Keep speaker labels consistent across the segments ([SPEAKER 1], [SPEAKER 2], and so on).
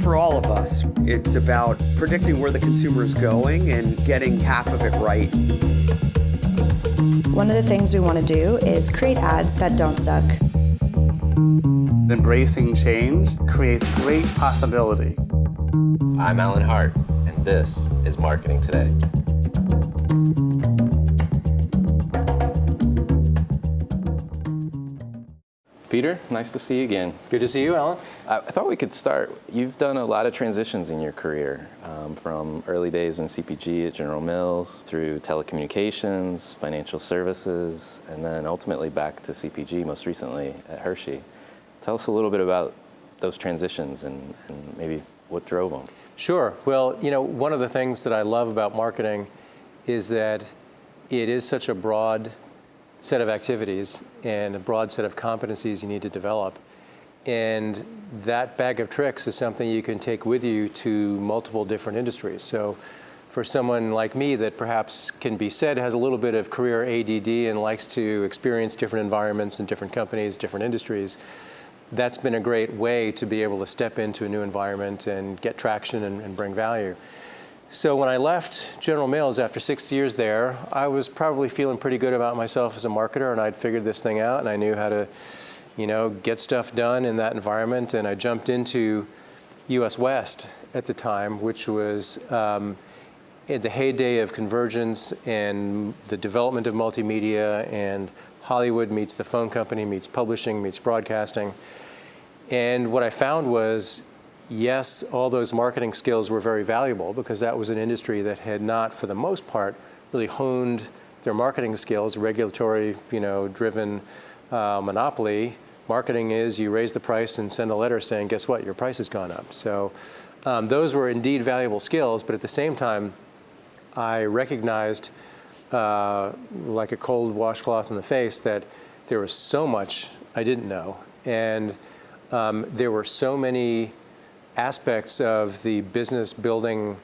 [SPEAKER 1] For all of us, it's about predicting where the consumer is going and getting half of it right.
[SPEAKER 2] One of the things we want to do is create ads that don't suck.
[SPEAKER 3] Embracing change creates great possibility.
[SPEAKER 4] I'm Alan Hart, and this is Marketing Today. Peter, nice to see you again.
[SPEAKER 5] Good to see you, Alan.
[SPEAKER 4] I thought we could start. You've done a lot of transitions in your career, from early days in CPG at General Mills through telecommunications, financial services, and then ultimately back to CPG most recently at Hershey. Tell us a little bit about those transitions and maybe what drove them.
[SPEAKER 5] Sure. Well, one of the things that I love about marketing is that it is such a broad set of activities and a broad set of competencies you need to develop. And that bag of tricks is something you can take with you to multiple different industries. So for someone like me that perhaps can be said has a little bit of career ADD and likes to experience different environments and different companies, different industries, that's been a great way to be able to step into a new environment and get traction and bring value. So when I left General Mills after 6 years there, I was probably feeling pretty good about myself as a marketer, and I'd figured this thing out, and I knew how to, get stuff done in that environment. And I jumped into US West at the time, which was in the heyday of convergence and the development of multimedia, and Hollywood meets the phone company, meets publishing, meets broadcasting. And what I found was, yes, all those marketing skills were very valuable because that was an industry that had not, for the most part, really honed their marketing skills, regulatory, driven monopoly. Marketing is you raise the price and send a letter saying, guess what, your price has gone up. So those were indeed valuable skills, but at the same time, I recognized, like a cold washcloth in the face, that there was so much I didn't know. And there were so many aspects of the business building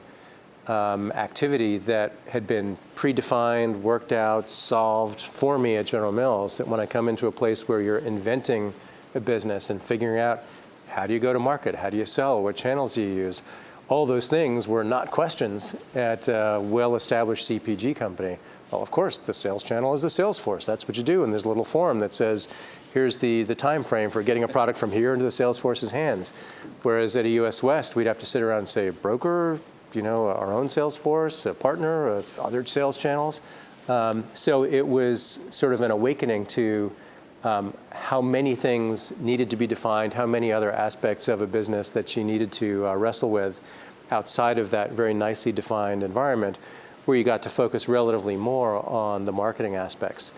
[SPEAKER 5] activity that had been predefined, worked out, solved for me at General Mills, that when I come into a place where you're inventing a business and figuring out how do you go to market, how do you sell, what channels do you use, all those things were not questions at a well-established CPG company. Well, of course, the sales channel is the sales force. That's what you do. And there's a little form that says, here's the time frame for getting a product from here into the sales force's hands. Whereas at a US West, we'd have to sit around and say, a broker, our own sales force, a partner, other sales channels. So it was sort of an awakening to how many things needed to be defined, how many other aspects of a business that you needed to wrestle with outside of that very nicely defined environment, where you got to focus relatively more on the marketing aspects.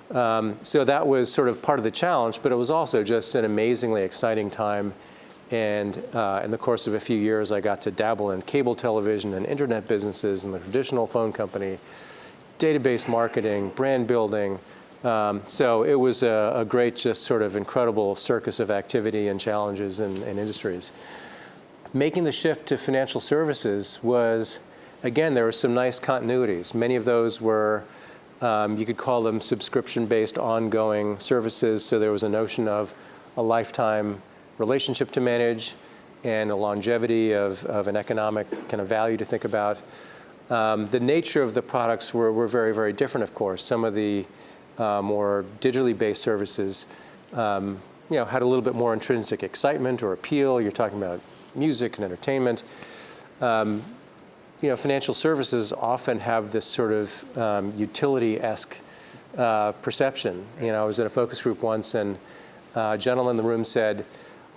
[SPEAKER 5] So that was sort of part of the challenge, but it was also just an amazingly exciting time. And in the course of a few years, I got to dabble in cable television and internet businesses and the traditional phone company, database marketing, brand building. So it was a great, just sort of incredible circus of activity and challenges and industries. Making the shift to financial services was, again, there were some nice continuities. Many of those were, you could call them subscription-based ongoing services. So there was a notion of a lifetime relationship to manage and a longevity of an economic kind of value to think about. The nature of the products were very, very different, of course. Some of the more digitally based services had a little bit more intrinsic excitement or appeal. You're talking about music and entertainment. Financial services often have this sort of utility-esque perception. I was in a focus group once, and a gentleman in the room said,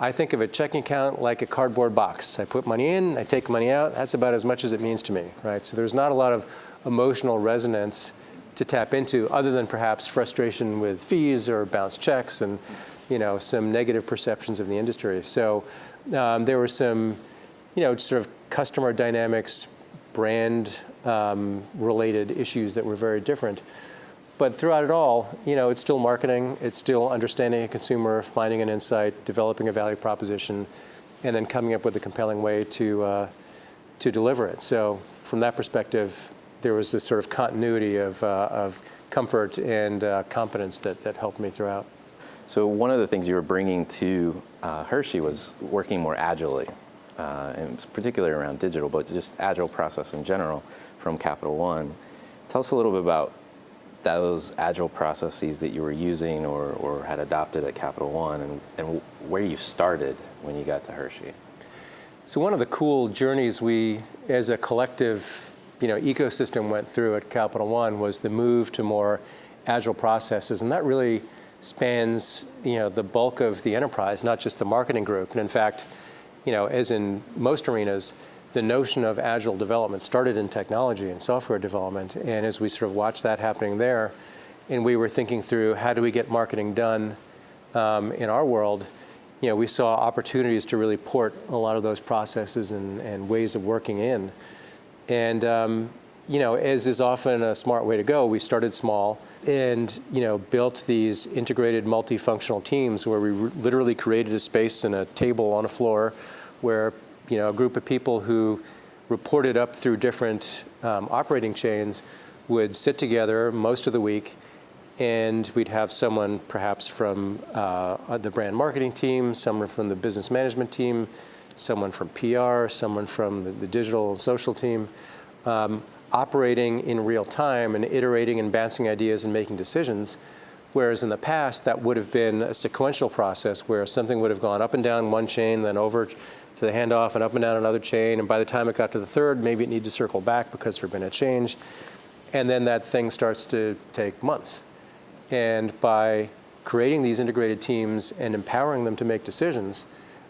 [SPEAKER 5] I think of a checking account like a cardboard box. I put money in, I take money out. That's about as much as it means to me, right? So there's not a lot of emotional resonance to tap into, other than perhaps frustration with fees or bounced checks and some negative perceptions of the industry. So there were some sort of customer dynamics, brand related issues that were very different. But throughout it all, it's still marketing, it's still understanding a consumer, finding an insight, developing a value proposition, and then coming up with a compelling way to deliver it. So from that perspective, there was this sort of continuity of comfort and competence that helped me throughout.
[SPEAKER 4] So one of the things you were bringing to Hershey was working more agilely, and particularly around digital, but just agile process in general from Capital One. Tell us a little bit about those agile processes that you were using or had adopted at Capital One, and where you started when you got to Hershey.
[SPEAKER 5] So one of the cool journeys we, as a collective, ecosystem went through at Capital One was the move to more agile processes, and that really spans, the bulk of the enterprise, not just the marketing group. And in fact, as in most arenas, the notion of agile development started in technology and software development. And as we sort of watched that happening there, and we were thinking through how do we get marketing done in our world, we saw opportunities to really port a lot of those processes and ways of working in. And as is often a smart way to go, we started small and built these integrated multifunctional teams where we literally created a space and a table on a floor where a group of people who reported up through different operating chains would sit together most of the week, and we'd have someone perhaps from the brand marketing team, someone from the business management team, someone from PR, someone from the digital and social team, operating in real time and iterating and bouncing ideas and making decisions. Whereas in the past, that would have been a sequential process where something would have gone up and down one chain, then over to the handoff and up and down another chain. And by the time it got to the third, maybe it needed to circle back because there had been a change. And then that thing starts to take months. And by creating these integrated teams and empowering them to make decisions,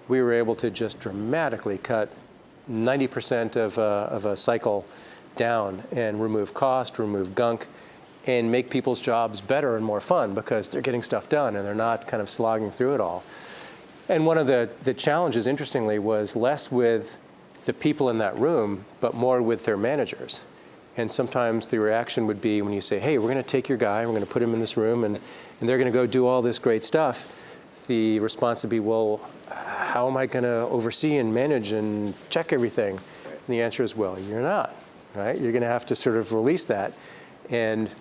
[SPEAKER 5] we were able to just dramatically cut 90% of a cycle down and remove cost, remove gunk, and make people's jobs better and more fun because they're getting stuff done and they're not kind of slogging through it all. And one of the challenges, interestingly, was less with the people in that room, but more with their managers. And sometimes the reaction would be when you say, hey, we're going to take your guy, we're going to put him in this room, and they're going to go do all this great stuff. The response would be, well, how am I going to oversee and manage and check everything? And the answer is, well, you're not, right? You're going to have to sort of release that. And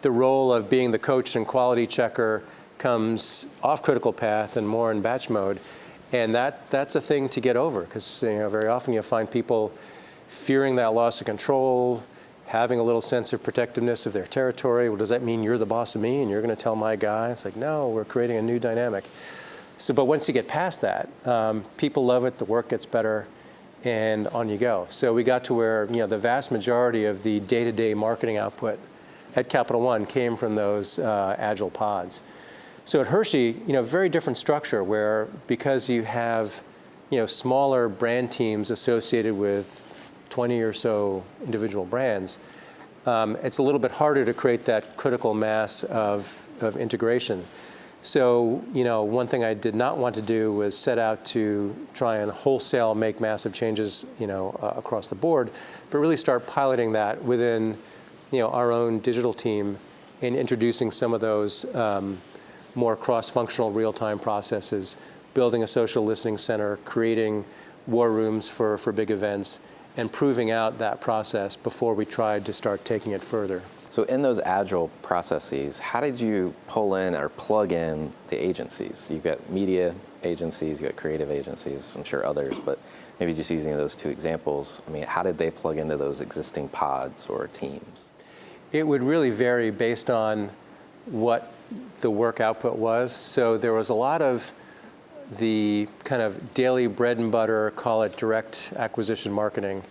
[SPEAKER 5] the role of being the coach and quality checker comes off critical path and more in batch mode. And that's a thing to get over because very often you'll find people fearing that loss of control, having a little sense of protectiveness of their territory. Well, does that mean you're the boss of me and you're going to tell my guy? It's like, no, we're creating a new dynamic. So, but once you get past that, people love it, the work gets better, and on you go. So we got to where the vast majority of the day-to-day marketing output at Capital One came from those agile pods. So at Hershey, very different structure where because you have smaller brand teams associated with 20 or so individual brands, it's a little bit harder to create that critical mass of integration. So, one thing I did not want to do was set out to try and wholesale make massive changes, across the board, but really start piloting that within, our own digital team and introducing some of those more cross-functional real-time processes, building a social listening center, creating war rooms for big events, and proving out that process before we tried to start taking it further.
[SPEAKER 4] So in those agile processes, how did you pull in or plug in the agencies? You've got media agencies, you've got creative agencies, I'm sure others, but maybe just using those two examples, how did they plug into those existing pods or teams?
[SPEAKER 5] It would really vary based on what the work output was. So there was a lot of the kind of daily bread and butter, call it direct acquisition marketing,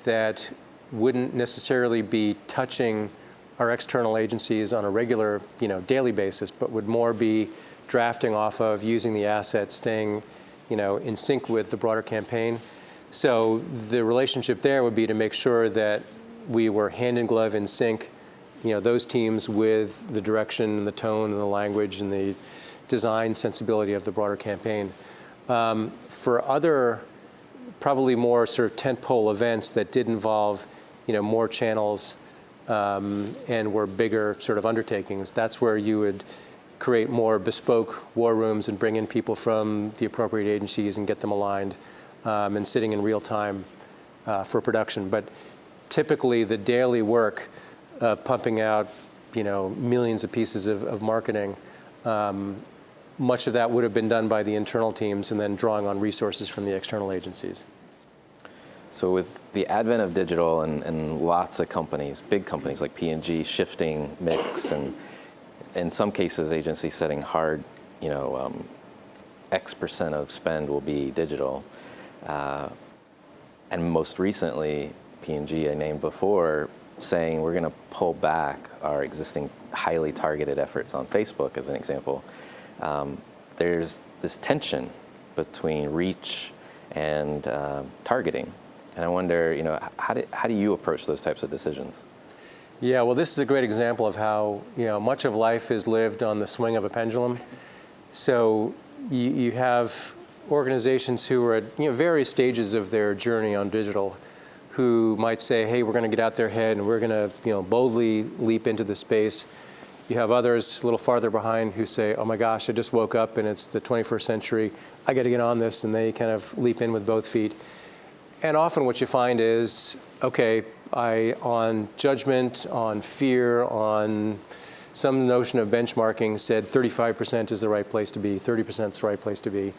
[SPEAKER 5] that wouldn't necessarily be touching our external agencies on a regular, daily basis, but would more be drafting off of, using the assets, staying, in sync with the broader campaign. So the relationship there would be to make sure that we were hand in glove in sync, those teams with the direction and the tone and the language and the design sensibility of the broader campaign. For other, probably more sort of tentpole events that did involve, more channels and were bigger sort of undertakings, that's where you would create more bespoke war rooms and bring in people from the appropriate agencies and get them aligned and sitting in real time for production. But typically the daily work of pumping out, millions of pieces of marketing much of that would have been done by the internal teams and then drawing on resources from the external agencies.
[SPEAKER 4] So with the advent of digital and lots of companies, big companies like P&G shifting mix, and in some cases agencies setting hard, X% of spend will be digital. And most recently, P&G, I named before, saying we're going to pull back our existing highly targeted efforts on Facebook, as an example. There's this tension between reach and targeting. And I wonder, how do you approach those types of decisions?
[SPEAKER 5] Yeah, well, this is a great example of how much of life is lived on the swing of a pendulum. So you have organizations who are at various stages of their journey on digital, who might say, hey, we're going to get out there ahead and we're going to boldly leap into the space. You have others a little farther behind who say, oh my gosh, I just woke up and it's the 21st century. I got to get on this, and they kind of leap in with both feet. And often what you find is, okay, on judgment, on fear, on some notion of benchmarking, said 35% is the right place to be, 30% is the right place to be.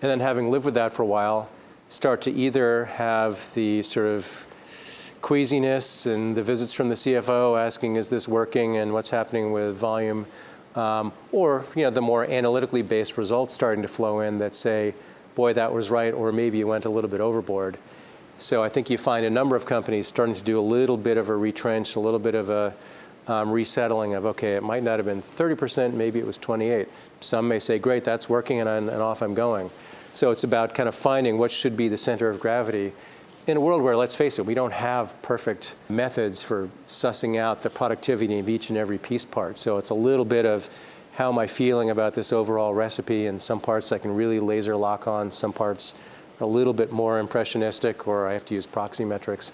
[SPEAKER 5] And then having lived with that for a while, start to either have the sort of queasiness and the visits from the CFO asking, is this working and what's happening with volume? Or the more analytically based results starting to flow in that say, boy, that was right, or maybe you went a little bit overboard. So I think you find a number of companies starting to do a little bit of a retrench, a little bit of a resettling of, okay, it might not have been 30%, maybe it was 28. Some may say, great, that's working, and off I'm going. So it's about kind of finding what should be the center of gravity in a world where, let's face it, we don't have perfect methods for sussing out the productivity of each and every piece part. So it's a little bit of, how am I feeling about this overall recipe? And some parts I can really laser lock on, some parts are a little bit more impressionistic, or I have to use proxy metrics.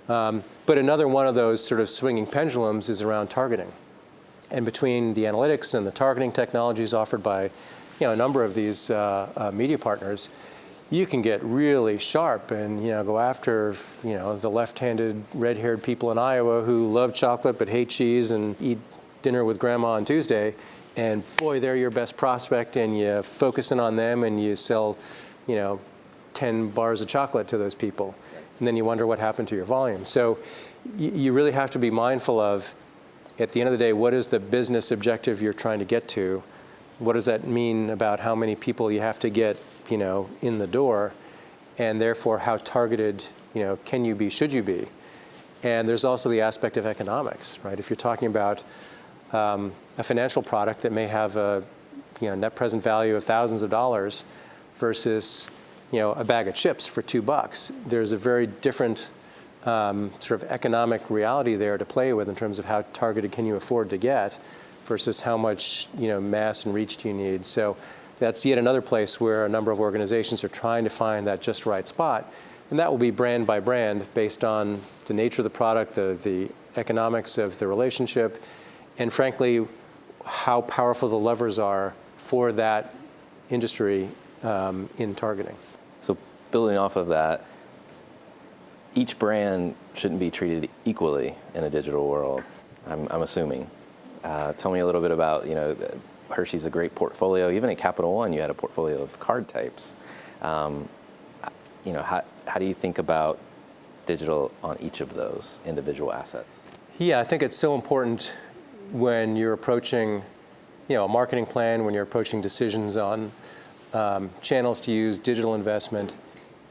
[SPEAKER 5] But another one of those sort of swinging pendulums is around targeting. And between the analytics and the targeting technologies offered by a number of these media partners, you can get really sharp and go after the left-handed, red-haired people in Iowa who love chocolate but hate cheese and eat dinner with grandma on Tuesday. And boy, they're your best prospect, and you focus in on them and you sell 10 bars of chocolate to those people. And then you wonder what happened to your volume. So you really have to be mindful of, at the end of the day, what is the business objective you're trying to get to? What does that mean about how many people you have to get, in the door? And therefore, how targeted, can you be, should you be? And there's also the aspect of economics, right? If you're talking about a financial product that may have a net present value of thousands of dollars versus a bag of chips for $2, there's a very different sort of economic reality there to play with in terms of how targeted can you afford to get versus how much mass and reach do you need. So that's yet another place where a number of organizations are trying to find that just right spot. And that will be brand by brand based on the nature of the product, the economics of the relationship, and frankly, how powerful the levers are for that industry in targeting.
[SPEAKER 4] So building off of that, each brand shouldn't be treated equally in a digital world, I'm assuming. Tell me a little bit about, Hershey's a great portfolio. Even at Capital One, you had a portfolio of card types. How do you think about digital on each of those individual assets?
[SPEAKER 5] Yeah, I think it's so important when you're approaching, a marketing plan, when you're approaching decisions on channels to use, digital investment,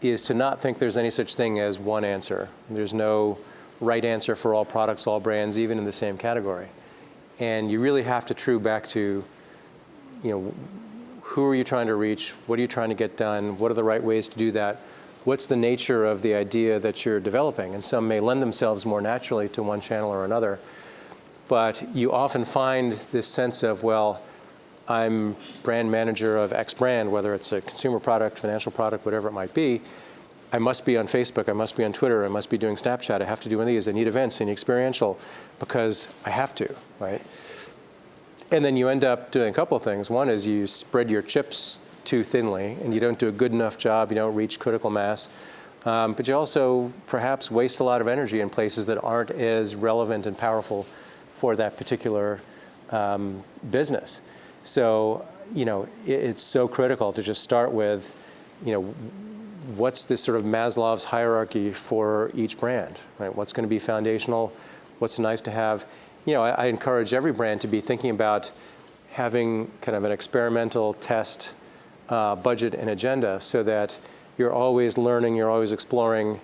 [SPEAKER 5] is to not think there's any such thing as one answer. There's no right answer for all products, all brands, even in the same category. And you really have to true back to, who are you trying to reach? What are you trying to get done? What are the right ways to do that? What's the nature of the idea that you're developing? And some may lend themselves more naturally to one channel or another. But you often find this sense of, well, I'm brand manager of X brand, whether it's a consumer product, financial product, whatever it might be. I must be on Facebook, I must be on Twitter, I must be doing Snapchat, I have to do one of these, I need events, I need experiential, because I have to, right? And then you end up doing a couple of things. One is you spread your chips too thinly, and you don't do a good enough job, you don't reach critical mass. But you also perhaps waste a lot of energy in places that aren't as relevant and powerful for that particular business. So, it's so critical to just start with, what's this sort of Maslow's hierarchy for each brand, right? What's going to be foundational? What's nice to have? I encourage every brand to be thinking about having kind of an experimental test budget and agenda so that you're always learning, you're always exploring,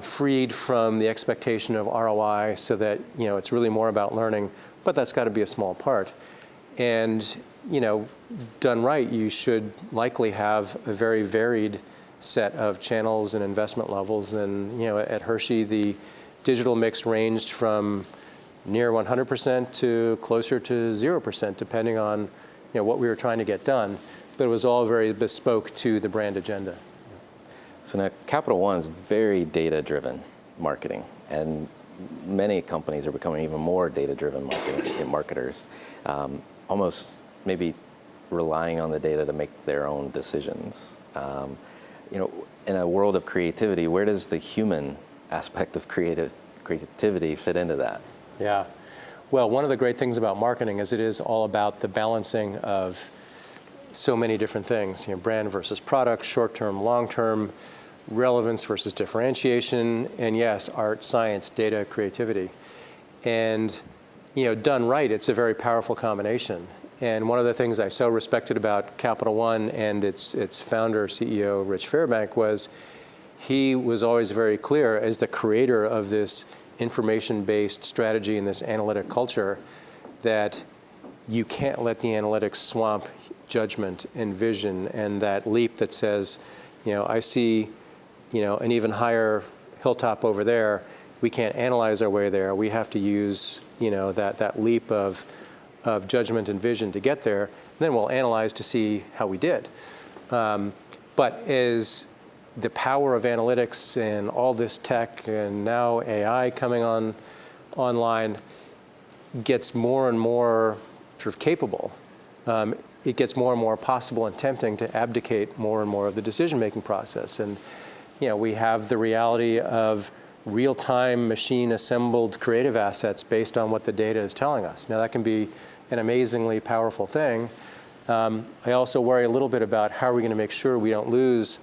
[SPEAKER 5] freed from the expectation of ROI so that, it's really more about learning, but that's got to be a small part. And, done right, you should likely have a very varied set of channels and investment levels. And, at Hershey, the digital mix ranged from near 100% to closer to 0%, depending on, what we were trying to get done. But it was all very bespoke to the brand agenda.
[SPEAKER 4] So now Capital One is very data-driven marketing, and many companies are becoming even more data-driven marketers, almost maybe relying on the data to make their own decisions. In a world of creativity, where does the human aspect of creativity fit into that?
[SPEAKER 5] Yeah. Well, one of the great things about marketing is it is all about the balancing of so many different things, brand versus product, short-term, long-term, relevance versus differentiation, and yes, art, science, data, creativity. And, done right, it's a very powerful combination. And one of the things I so respected about Capital One and its founder, CEO, Rich Fairbank, was he was always very clear as the creator of this information-based strategy and this analytic culture that you can't let the analytics swamp judgment and vision and that leap that says, I see, an even higher hilltop over there. We can't analyze our way there. We have to use, that leap of judgment and vision to get there. And then we'll analyze to see how we did. But as the power of analytics and all this tech and now AI coming online gets more and more sort of capable, it gets more and more possible and tempting to abdicate more and more of the decision-making process. And we have the reality of real-time machine-assembled creative assets based on what the data is telling us. Now that can be an amazingly powerful thing. I also worry a little bit about how are we going to make sure we don't lose,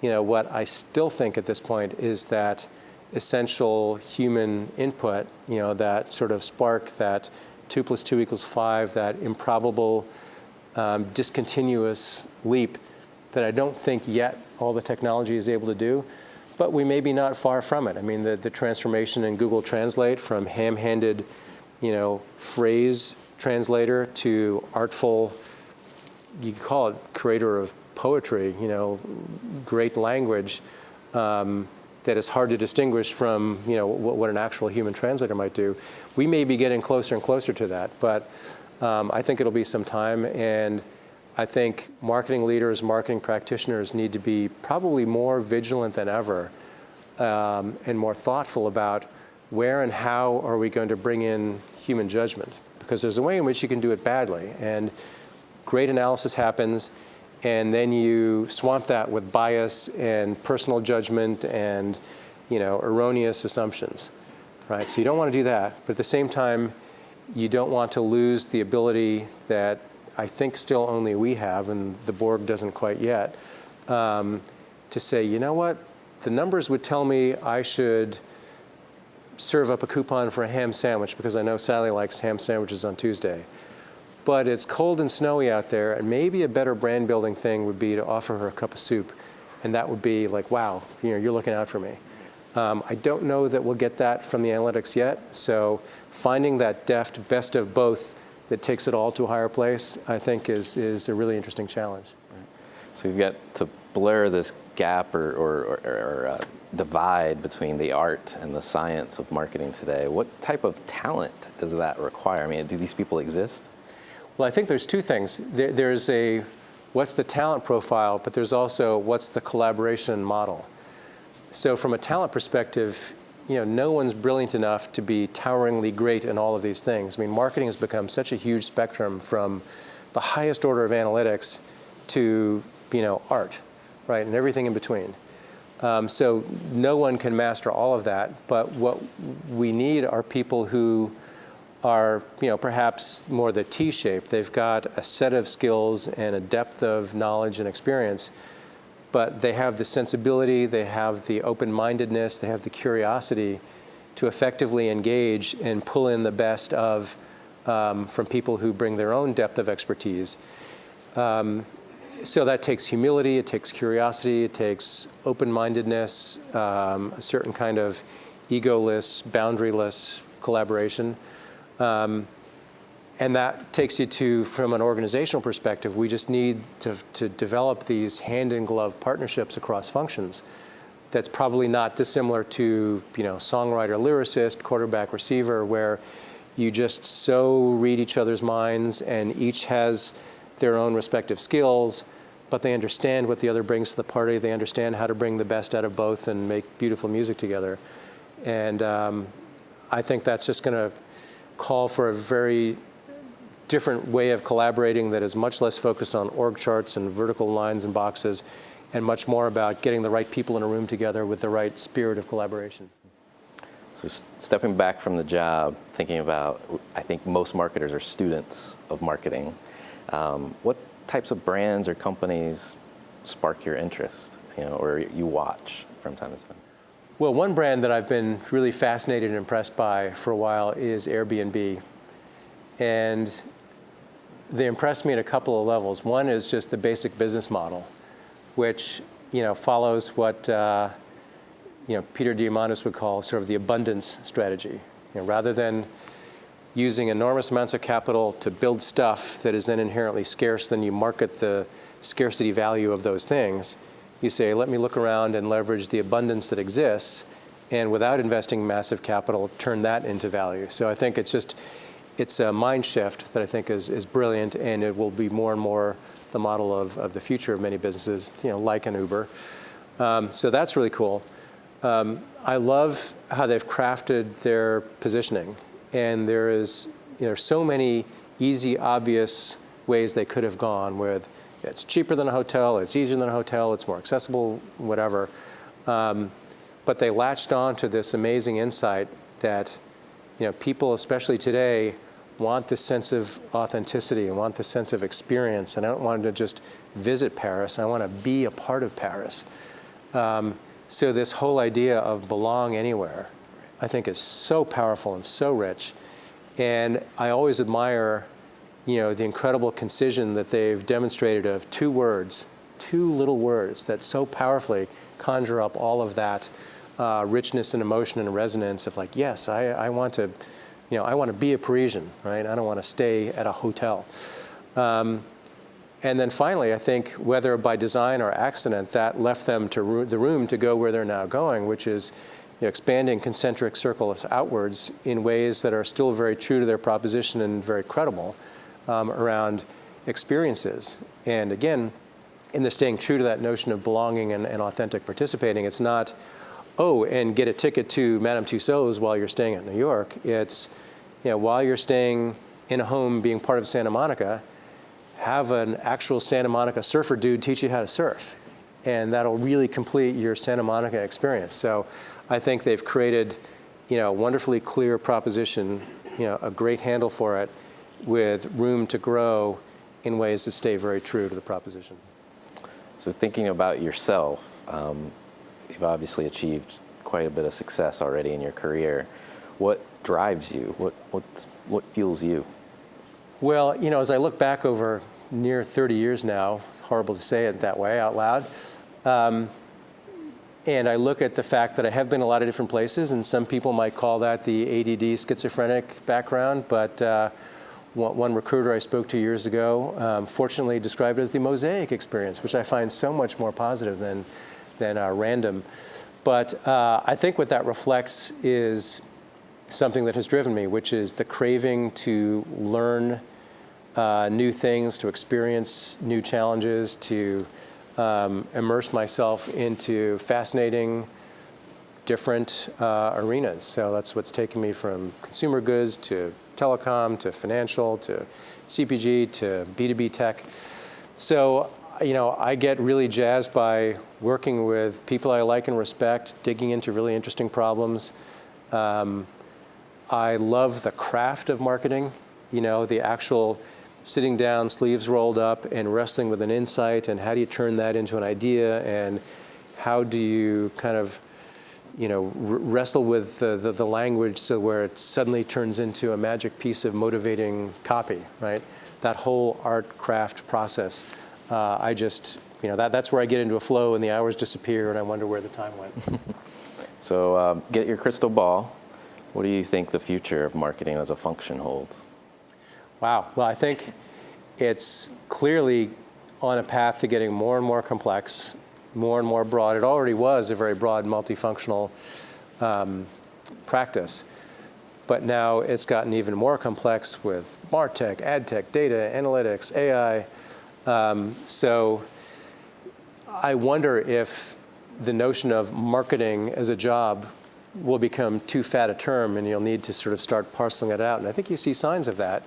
[SPEAKER 5] what I still think at this point is that essential human input, that sort of spark, that 2 + 2 = 5, that improbable, discontinuous leap that I don't think yet all the technology is able to do, but we may be not far from it. I mean, the transformation in Google Translate from ham-handed, phrase translator to artful, you could call it creator of poetry, great language that is hard to distinguish from, what an actual human translator might do. We may be getting closer and closer to that, but I think it'll be some time, and I think marketing leaders, marketing practitioners need to be probably more vigilant than ever and more thoughtful about where and how are we going to bring in human judgment. Because there's a way in which you can do it badly, and great analysis happens, and then you swamp that with bias and personal judgment and erroneous assumptions, right? So you don't want to do that, but at the same time, you don't want to lose the ability that I think still only we have, and the Borg doesn't quite yet, to say, you know what, the numbers would tell me I should serve up a coupon for a ham sandwich because I know Sally likes ham sandwiches on Tuesday. But it's cold and snowy out there, and maybe a better brand building thing would be to offer her a cup of soup, and that would be like, wow, you're looking out for me. I don't know that we'll get that from the analytics yet, so finding that deft best of both that takes it all to a higher place, I think is a really interesting challenge.
[SPEAKER 4] So you've got to blur this gap or divide between the art and the science of marketing today. What type of talent does that require? I mean, do these people exist?
[SPEAKER 5] Well, I think there's two things. There's what's the talent profile, but there's also what's the collaboration model. So from a talent perspective, no one's brilliant enough to be toweringly great in all of these things. I mean, marketing has become such a huge spectrum from the highest order of analytics to, art, right, and everything in between. So no one can master all of that, but what we need are people who are, perhaps more the T-shape. They've got a set of skills and a depth of knowledge and experience, but they have the sensibility, they have the open-mindedness, they have the curiosity to effectively engage and pull in the best of from people who bring their own depth of expertise. So that takes humility, it takes curiosity, it takes open-mindedness, a certain kind of egoless, boundaryless collaboration. And that takes you to, from an organizational perspective, we just need to develop these hand-in-glove partnerships across functions. That's probably not dissimilar to, songwriter, lyricist, quarterback, receiver, where you just so read each other's minds and each has their own respective skills, but they understand what the other brings to the party. They understand how to bring the best out of both and make beautiful music together. And I think that's just going to call for a very different way of collaborating that is much less focused on org charts and vertical lines and boxes, and much more about getting the right people in a room together with the right spirit of collaboration.
[SPEAKER 4] So stepping back from the job, thinking about, I think most marketers are students of marketing. What types of brands or companies spark your interest, or you watch from time to time?
[SPEAKER 5] Well, one brand that I've been really fascinated and impressed by for a while is Airbnb. And they impressed me at a couple of levels. One is just the basic business model, which follows what Peter Diamandis would call sort of the abundance strategy. Rather than using enormous amounts of capital to build stuff that is then inherently scarce, then you market the scarcity value of those things. You say, let me look around and leverage the abundance that exists, and without investing massive capital, turn that into value. So I think it's a mind shift that I think is brilliant, and it will be more and more the model of the future of many businesses, like an Uber. So that's really cool. I love how they've crafted their positioning, and there's so many easy, obvious ways they could have gone with it's cheaper than a hotel, it's easier than a hotel, it's more accessible, whatever. But they latched on to this amazing insight that people, especially today, want this sense of authenticity and want this sense of experience. And I don't want to just visit Paris, I want to be a part of Paris. So this whole idea of belong anywhere, I think, is so powerful and so rich. And I always admire the incredible concision that they've demonstrated of two little words that so powerfully conjure up all of that richness and emotion and resonance of like, yes, I want to, I want to be a Parisian, right? I don't want to stay at a hotel. And then finally, I think, whether by design or accident, that left them to the room to go where they're now going, which is expanding concentric circles outwards in ways that are still very true to their proposition and very credible around experiences. And again, in the staying true to that notion of belonging and authentic participating, it's not, and get a ticket to Madame Tussauds while you're staying in New York. It's, while you're staying in a home being part of Santa Monica, have an actual Santa Monica surfer dude teach you how to surf. And that'll really complete your Santa Monica experience. So I think they've created, a wonderfully clear proposition, a great handle for it, with room to grow in ways that stay very true to the proposition.
[SPEAKER 4] So thinking about yourself, you've obviously achieved quite a bit of success already in your career. What drives you? What fuels you?
[SPEAKER 5] Well, as I look back over near 30 years now, it's horrible to say it that way out loud, and I look at the fact that I have been a lot of different places, and some people might call that the ADD schizophrenic background, but one recruiter I spoke to years ago fortunately described it as the mosaic experience, which I find so much more positive than random. But I think what that reflects is something that has driven me, which is the craving to learn new things, to experience new challenges, to immerse myself into fascinating, different arenas. So that's what's taken me from consumer goods to telecom to financial to CPG to B2B tech. So, I get really jazzed by working with people I like and respect, digging into really interesting problems. I love the craft of marketing, the actual sitting down, sleeves rolled up, and wrestling with an insight, and how do you turn that into an idea, and how do you kind of, wrestle with the language so where it suddenly turns into a magic piece of motivating copy, right? That whole art craft process. I just, that's where I get into a flow and the hours disappear and I wonder where the time went.
[SPEAKER 4] So get your crystal ball. What do you think the future of marketing as a function holds?
[SPEAKER 5] Wow. Well, I think it's clearly on a path to getting more and more complex, more and more broad. It already was a very broad, multifunctional practice. But now it's gotten even more complex with MarTech, AdTech, data, analytics, AI. So I wonder if the notion of marketing as a job will become too fat a term and you'll need to sort of start parceling it out. And I think you see signs of that.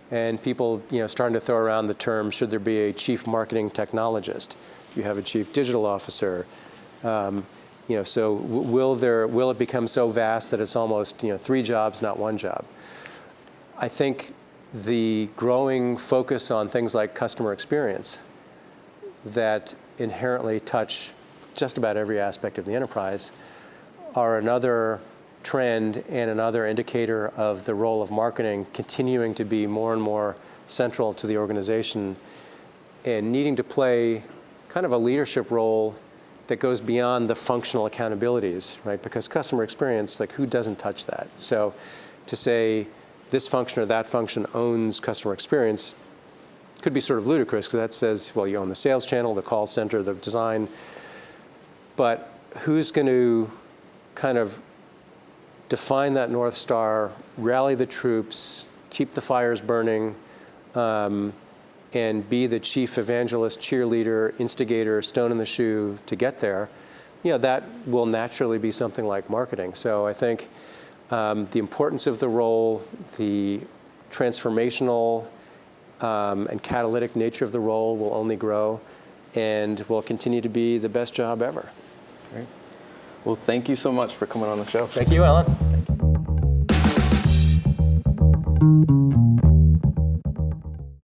[SPEAKER 5] And people starting to throw around the term, should there be a chief marketing technologist? You have a chief digital officer. So will it become so vast that it's almost 3 jobs, not 1 job? I think the growing focus on things like customer experience that inherently touch just about every aspect of the enterprise are another trend and another indicator of the role of marketing continuing to be more and more central to the organization and needing to play kind of a leadership role that goes beyond the functional accountabilities, right? Because customer experience, like who doesn't touch that? So to say this function or that function owns customer experience could be sort of ludicrous because that says, well, you own the sales channel, the call center, the design, but who's going to kind of define that North Star, rally the troops, keep the fires burning, and be the chief evangelist, cheerleader, instigator, stone in the shoe to get there, that will naturally be something like marketing. So I think the importance of the role, the transformational and catalytic nature of the role will only grow and will continue to be the best job ever.
[SPEAKER 4] Great. Well, thank you so much for coming on the show.
[SPEAKER 5] Thank you, Alan.